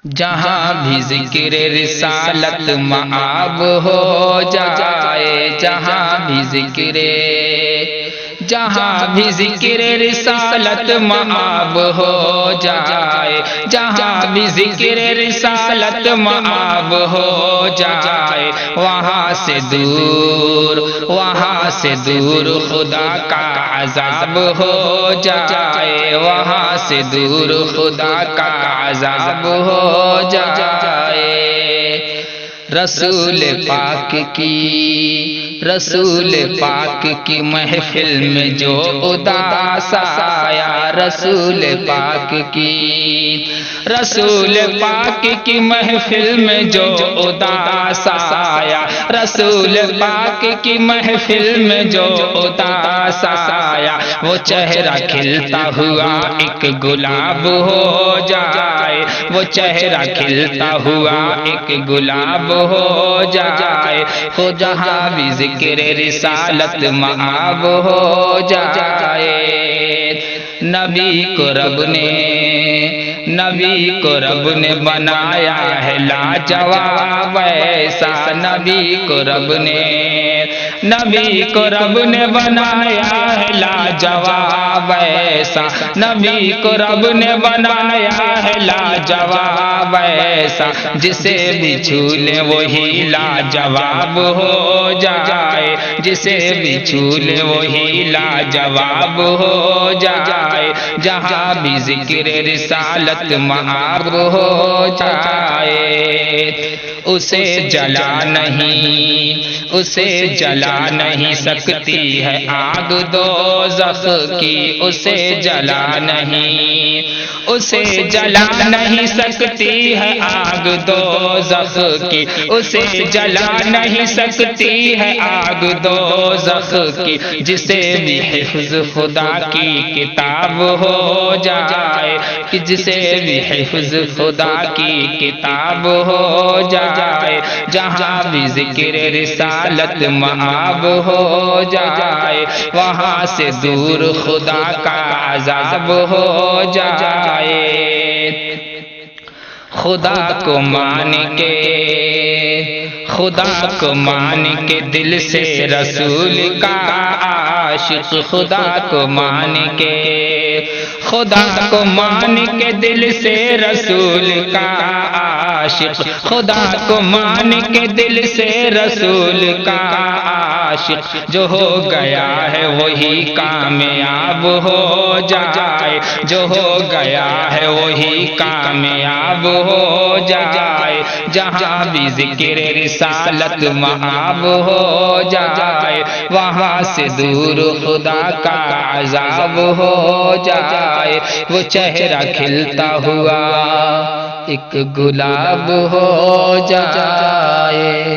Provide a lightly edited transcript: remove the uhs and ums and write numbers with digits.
جہاں بھی ذکر رسالت مآب ہو جائے، جہاں بھی ذکر رسالت مآب ہو جائے، جہاں بھی ذکر رسالت مآب ہو جائے، وہاں سے دور خدا کا عذاب ہو جائے، وہاں سے دور خدا کا عذاب ہو جائے۔ رسول پاک کی محفل میں جو اداس آیا، رسول پاک کی محفل میں جو اداس آیا، رسول پاک کی محفل میں جو اداس آیا، وہ چہرہ کھلتا ہوا ایک گلاب ہو جائے، وہ چہرہ کھلتا ہوا ایک گلاب ہو جائے، تو جہاں بھی ذکر رسالت مآب ہو جائے۔ نبی کو رب نے بنایا ہے لاجواب ایسا، نبی کو رب نے بنایا ہے لاجواب ایسا، نبی کو رب نے بنایا ہے لاجواب ایسا، جسے بھی چھو لے وہی لاجواب ہو جائے، جسے بھی چھو لے وہی لاجواب ہو جائے، جہاں بھی ذکر رسالت مآب ہو جائے۔ اسے جلا نہیں سکتی ہے آگ دوزخ کی، اسے جلا نہیں سکتی ہے آگ دوزخ کی، اسے جلا نہیں سکتی ہے آگ دوزخ کی، جسے بھی حفظ خدا کی کتاب ہو جائے، کہ جسے بھی حفظ خدا کی کتاب ہو جائے، جہاں بھی ذکر رسالت مآب ہو جائے، وہاں سے دور خدا کا عذاب ہو جائے۔ خدا کو مان کے دل سے رسول کا عاشق، خدا کو مان کے دل سے رسول کا عاشق، خدا کو مان کے دل سے رسول کا عاشق، جو ہو گیا ہے وہی کامیاب ہو جائے، جو ہو گیا ہے وہی کامیاب ہو جائے، جہاں بھی ذکر رسالت مآب ہو جائے، وہاں سے دور خدا کا عذاب ہو جائے، وہ چہرہ کھلتا ہوا ایک گلاب ہو جائے۔